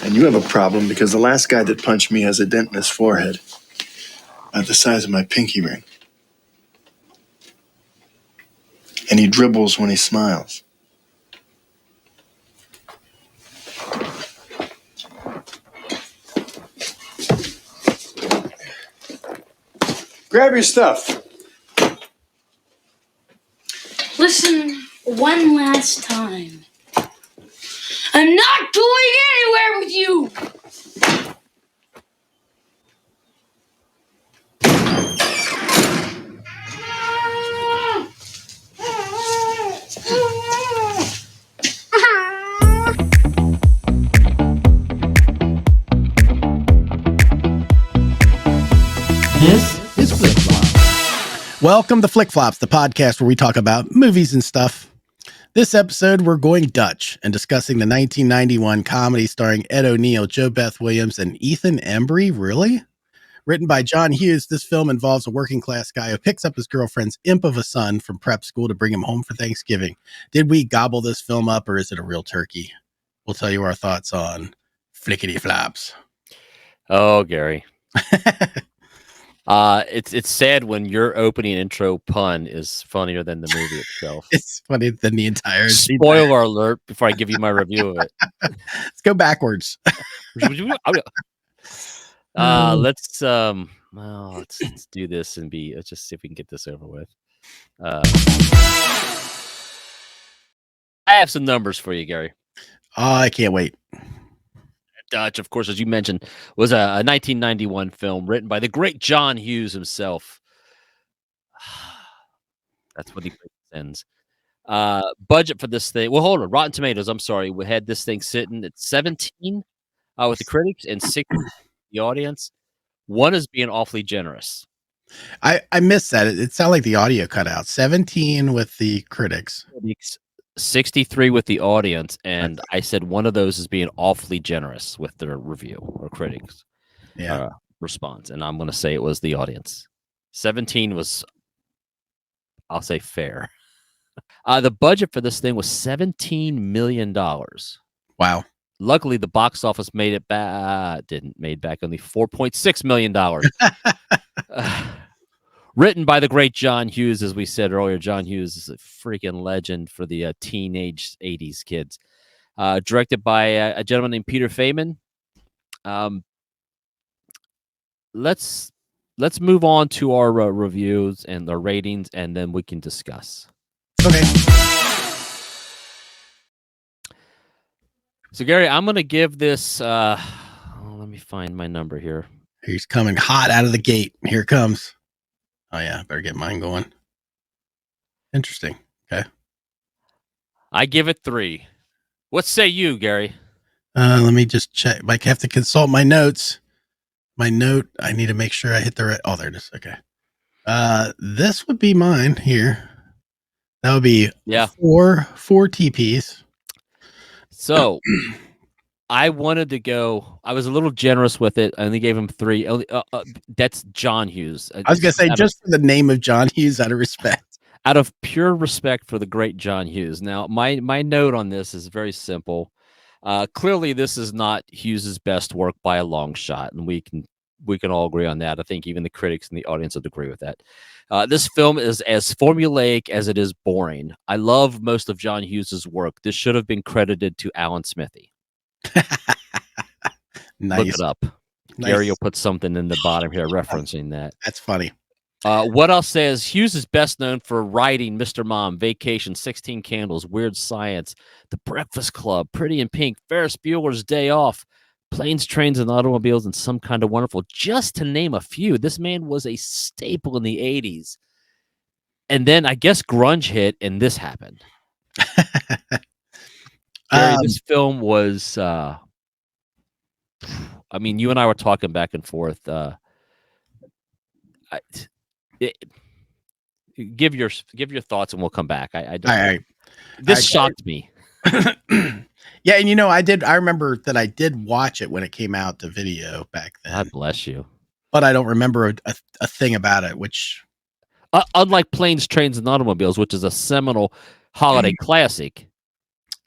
And you have a problem because the last guy that punched me has a dent in his forehead, about the size of my pinky ring. And he dribbles when he smiles. Grab your stuff. Listen one last time. I'm not going anywhere with you! This is Flick Flops. Welcome to Flick Flops, the podcast where we talk about movies and stuff. This episode, we're going Dutch and discussing the 1991 comedy starring Ed O'Neill, JoBeth Williams, and Ethan Embry. Really? Written by John Hughes, this film involves a working class guy who picks up his girlfriend's imp of a son from prep school to bring him home for Thanksgiving. Did we gobble this film up, or is it a real turkey? We'll tell you our thoughts on Flickety Flops. Oh, Gary. It's sad when your opening intro pun is funnier than the movie itself. It's funnier than the entire Spoiler alert before I give you my review of it. Let's go backwards. Let's do this and let's just see if we can get this over with. I have some numbers for you, Gary. I can't wait. Dutch, of course, as you mentioned, was a 1991 film written by the great John Hughes himself. That's what he sends. Budget for this thing. Well, hold on. Rotten Tomatoes. I'm sorry. We had this thing sitting at 17 with the critics and 6 with the audience. One is being awfully generous. I missed that. It sounded like the audio cut out. 17 with the critics. 63 with the audience, and I said one of those is being awfully generous with their review or critics response, and I'm going to say it was the audience. 17 was, I'll say, fair. The budget for this thing was $17 million. Wow. Luckily, the box office made back only $4.6 million. Written by the great John Hughes, as we said earlier. John Hughes is a freaking legend for the teenage 80s kids. Directed by a gentleman named Peter Feynman. Let's move on to our reviews and the ratings, and then we can discuss. Okay. So, Gary, I'm going to give this... let me find my number here. He's coming hot out of the gate. Here it comes. Oh, yeah. Better get mine going. Interesting. Okay. I give it 3. What say you, Gary? Let me just check. I have to consult my notes. My note, I need to make sure I hit the right. Oh, there it is. Okay. This would be mine here. That would be four TPs. So I wanted to go. I was a little generous with it. I only gave him 3. That's John Hughes. I was going to say, just for the name of John Hughes, out of respect. Out of pure respect for the great John Hughes. Now, my note on this is very simple. Clearly, this is not Hughes's best work by a long shot, and we can all agree on that. I think even the critics and the audience would agree with that. This film is as formulaic as it is boring. I love most of John Hughes's work. This should have been credited to Alan Smithy. Nice. Look it up. Nice. Gary will put something in the bottom here referencing that. That's funny. What I'll say is Hughes is best known for writing Mr. Mom, Vacation, 16 Candles, Weird Science, The Breakfast Club, Pretty in Pink, Ferris Bueller's Day Off, Planes, Trains, and Automobiles, and Some Kind of Wonderful, just to name a few. This man was a staple in the 80s. And then I guess grunge hit, and this happened. Gary, this film was, I mean, you and I were talking back and forth. Give your thoughts, and we'll come back. I don't. All right. This shocked me. Yeah, and I remember that I did watch it when it came out, the video back then. God bless you. But I don't remember a thing about it, which... Unlike Planes, Trains, and Automobiles, which is a seminal holiday classic,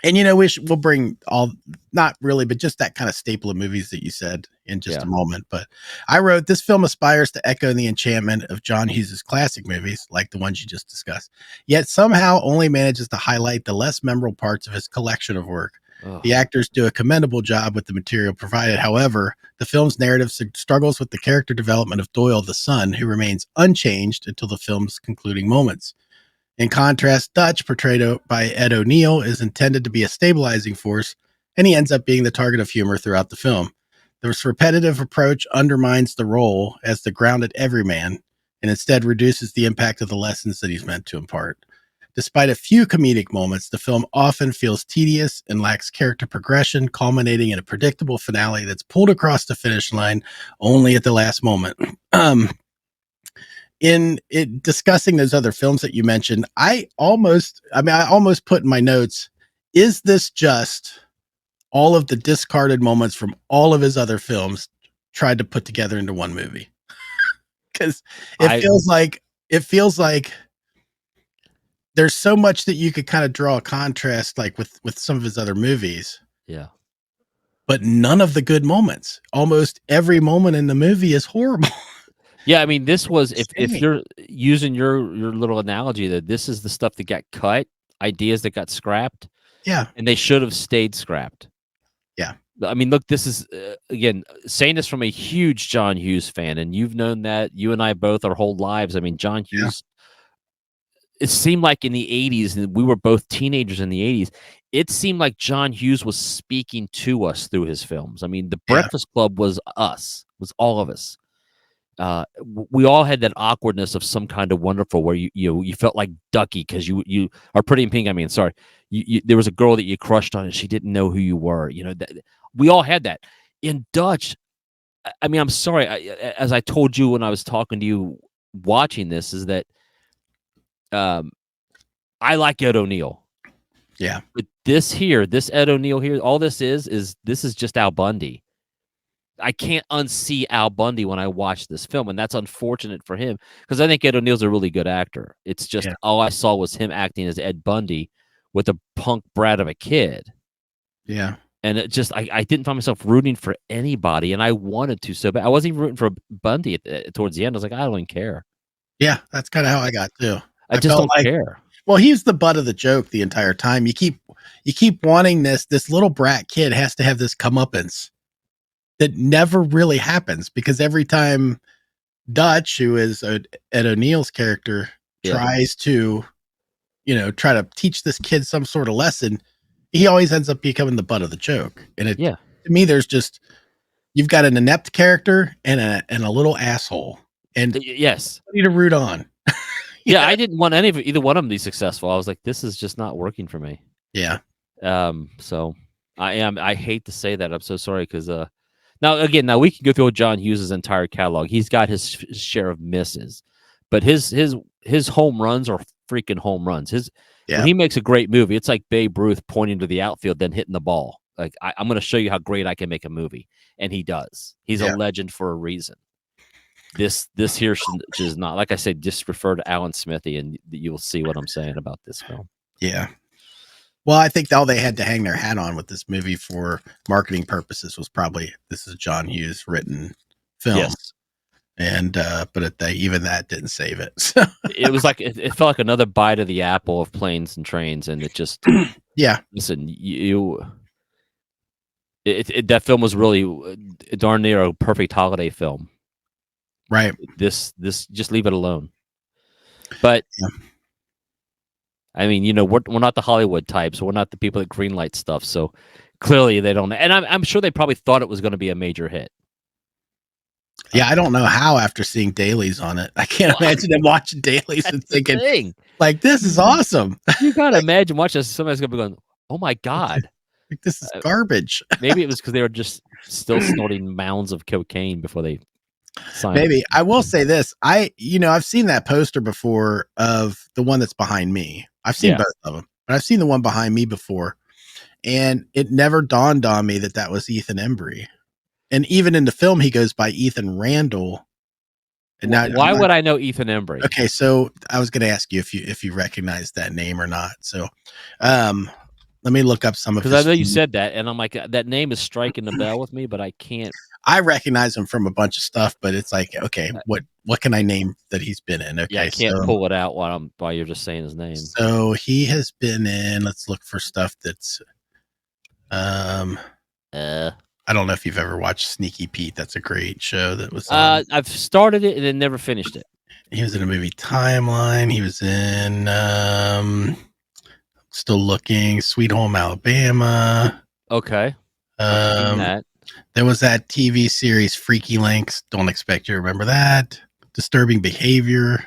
And we'll bring all, not really, but just that kind of staple of movies that you said in just a moment. But I wrote, this film aspires to echo the enchantment of John Hughes's classic movies, like the ones you just discussed, yet somehow only manages to highlight the less memorable parts of his collection of work. The actors do a commendable job with the material provided. However, the film's narrative struggles with the character development of Doyle the son, who remains unchanged until the film's concluding moments. In contrast, Dutch, portrayed by Ed O'Neill, is intended to be a stabilizing force, and he ends up being the target of humor throughout the film. This repetitive approach undermines the role as the grounded everyman, and instead reduces the impact of the lessons that he's meant to impart. Despite a few comedic moments, the film often feels tedious and lacks character progression, culminating in a predictable finale that's pulled across the finish line only at the last moment. In it discussing those other films that you mentioned, I almost put in my notes, is this just all of the discarded moments from all of his other films tried to put together into one movie? Because it feels like there's so much that you could kind of draw a contrast like with some of his other movies. Yeah. But none of the good moments. Almost every moment in the movie is horrible. Yeah, I mean, this was, if you're using your little analogy, that this is the stuff that got cut, ideas that got scrapped. Yeah. And they should have stayed scrapped. Yeah. I mean, look, this is, again, saying this from a huge John Hughes fan, and you've known that, you and I both, our whole lives. I mean, John Hughes, it seemed like in the 80s, and we were both teenagers in the 80s, it seemed like John Hughes was speaking to us through his films. I mean, The Breakfast Club was us, was all of us. We all had that awkwardness of Some Kind of Wonderful, where you felt like Ducky because you are Pretty in Pink. I mean, sorry, there was a girl that you crushed on and she didn't know who you were. We all had that. In Dutch, I mean, I'm sorry, as I told you when I was talking to you watching this, is that I like Ed O'Neill. Yeah, but this Ed O'Neill here, all this is just Al Bundy. I can't unsee Al Bundy when I watch this film, and that's unfortunate for him because I think Ed O'Neill's a really good actor. It's just all I saw was him acting as Ed Bundy with a punk brat of a kid. Yeah. And it just, I didn't find myself rooting for anybody, and I wanted to so bad. I wasn't even rooting for Bundy towards the end. I was like, I don't even care. Yeah, that's kind of how I got too. I just don't care. Well, he's the butt of the joke the entire time. You keep wanting this little brat kid has to have this comeuppance that never really happens, because every time Dutch, who is Ed O'Neill's character, tries to, try to teach this kid some sort of lesson, he always ends up becoming the butt of the joke. And to me, there's just, you've got an inept character and a little asshole, and yes, you need to root on. I didn't want either one of them to be successful. I was like, this is just not working for me. Yeah. So I hate to say that. I'm so sorry, because now we can go through John Hughes' entire catalog. He's got his share of misses, but his home runs are freaking home runs. When he makes a great movie, it's like Babe Ruth pointing to the outfield, then hitting the ball. Like, I'm going to show you how great I can make a movie, and he does. He's a legend for a reason. This here is not. Like I said, just refer to Alan Smithy, and you will see what I'm saying about this film. Yeah. Well, I think all they had to hang their hat on with this movie for marketing purposes was probably, this is a John Hughes written film. Yes. And, but even that didn't save it. So. It was like, it felt like another bite of the apple of Planes and Trains. And it just, listen, that film was really darn near a perfect holiday film. Right. This just leave it alone. But I mean, we're not the Hollywood types. We're not the people that greenlight stuff. So clearly they don't. And I'm sure they probably thought it was going to be a major hit. Yeah, I don't know how after seeing dailies on it. I can't imagine them watching dailies and thinking, like, this is awesome. You got to imagine watching this. Somebody's going to be going, oh my God. Like, this is garbage. Maybe it was because they were just still snorting mounds of cocaine before they signed. Maybe. I will say this. I've seen that poster before of the one that's behind me. I've seen both of them, but I've seen the one behind me before. And it never dawned on me that was Ethan Embry. And even in the film, he goes by Ethan Randall. And now, why would I know Ethan Embry? Okay, so I was going to ask you if you recognize that name or not. So, let Let me look up some of his. Because I know you said that, and I'm like, that name is striking the bell with me, but I can't. I recognize him from a bunch of stuff, but it's like, okay, what can I name that he's been in? Okay, Yeah, I can't pull it out while you're just saying his name. So he has been in. Let's look for stuff that's. I don't know if you've ever watched Sneaky Pete. That's a great show. That was. I've started it and then never finished it. He was in a movie Timeline. He was in. Still looking. Sweet Home Alabama. Okay. That. There was that TV series Freaky Links. Don't expect you to remember that. Disturbing Behavior.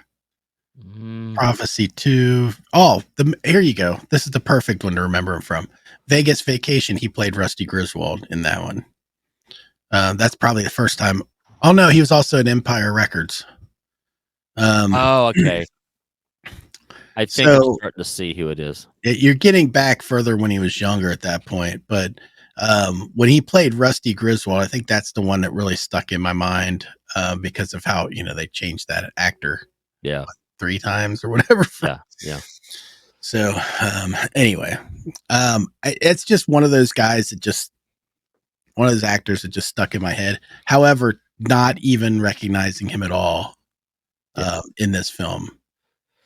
Prophecy 2. Oh, here you go. This is the perfect one to remember him from. Vegas Vacation. He played Rusty Griswold in that one. That's probably the first time. Oh no, he was also in Empire Records. Okay. I think I'm starting to see who it is. You're getting back further when he was younger at that point, but when he played Rusty Griswold, I think that's the one that really stuck in my mind because of how they changed that actor. Yeah, 3 times or whatever. Yeah. So anyway, it's just one of those guys one of those actors that just stuck in my head. However, not even recognizing him at all in this film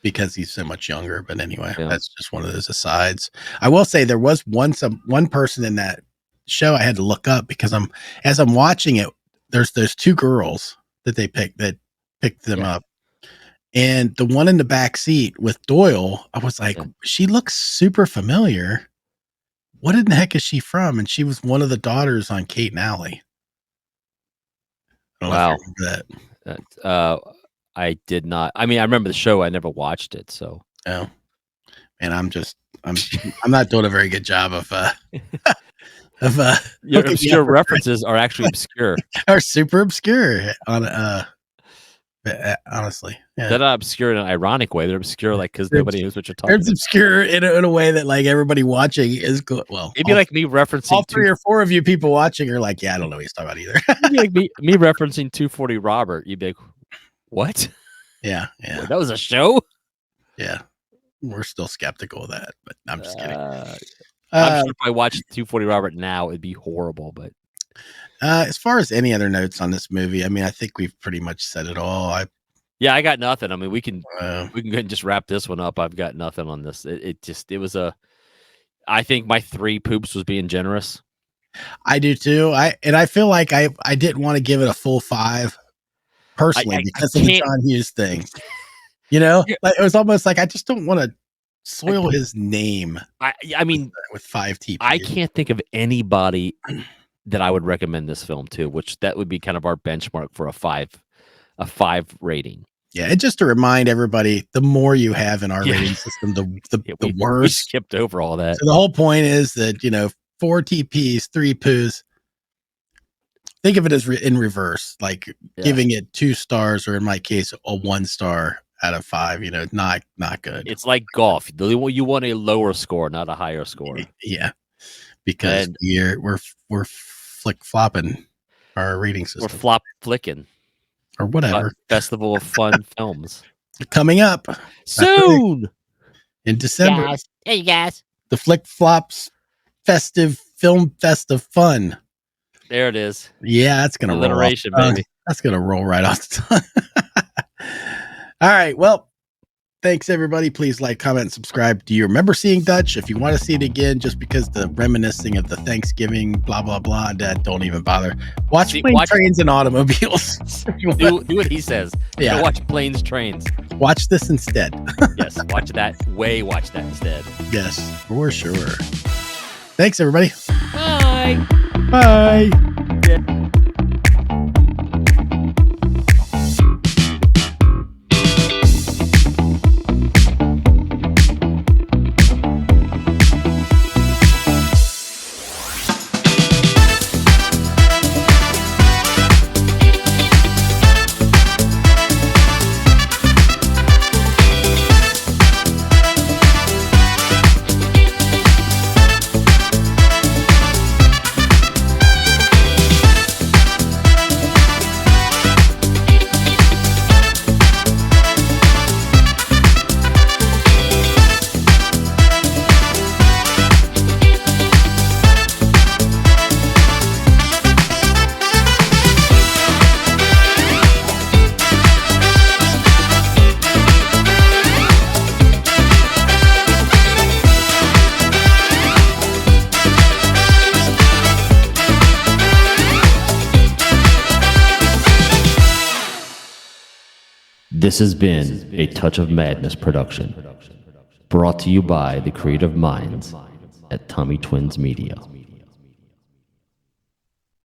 because he's so much younger. But anyway, that's just one of those asides. I will say there was one person in that show I had to look up because as I'm watching it, there's 2 girls that they picked them up. And the one in the back seat with Doyle, I was like, she looks super familiar. What in the heck is she from? And she was one of the daughters on Kate and Allie. Wow. I did not. I mean, I remember the show. I never watched it. So. Oh, and I'm not doing a very good job of your obscure references are actually obscure. Are super obscure on honestly. Yeah. They're not obscure in an ironic way. They're obscure because nobody knows what you're talking about. It's obscure in a way that everybody watching is cool. Well, it'd be like me referencing all 3 or 4 of you people watching are like, yeah, I don't know what he's talking about either. It'd be like me referencing 240 Robert. You'd be like, what? Yeah. Well, that was a show? Yeah. We're still skeptical of that, but I'm just kidding. I'm sure if I watched 240 Robert now, it'd be horrible, but as far as any other notes on this movie, I mean, I think we've pretty much said it all. I got nothing. I mean, we can go ahead and just wrap this one up. I've got nothing on this. It was I think my 3 poops was being generous. I do too. I feel like I didn't want to give it a full 5 personally because of the John Hughes thing. It was almost like I just don't want to soil his name. I mean, with 5 TP. I can't think of anybody that I would recommend this film to, which that would be kind of our benchmark for a 5 rating. Yeah, and just to remind everybody, the more you have in our rating system, the worse. We skipped over all that. So the whole point is that 4 TPs, 3 poos. Think of it as in reverse, giving it 2 stars, or in my case, a 1 star out of 5. Not good. It's like golf. You want a lower score, not a higher score. Yeah, because we're flick flopping our rating system. We're flop flicking or whatever. Festival of Fun Films coming up soon in December. Hey, you guys. The Flick Flops Festive Film Fest of Fun. There it is. Yeah, that's gonna alliteration, roll off baby. That's gonna roll right off the tongue. All right. Well, thanks everybody. Please like, comment, and subscribe. Do you remember seeing Dutch? If you want to see it again, just because the reminiscing of the Thanksgiving, blah blah blah, don't even bother. Watch Trains, and Automobiles. Do what he says. Yeah. Watch Planes, Trains. Watch this instead. Yes. Watch that. Watch that instead. Yes, for sure. Thanks everybody. Bye. Bye. Yeah. This has been a Touch of Madness production, brought to you by the creative minds at Tommy Twins Media.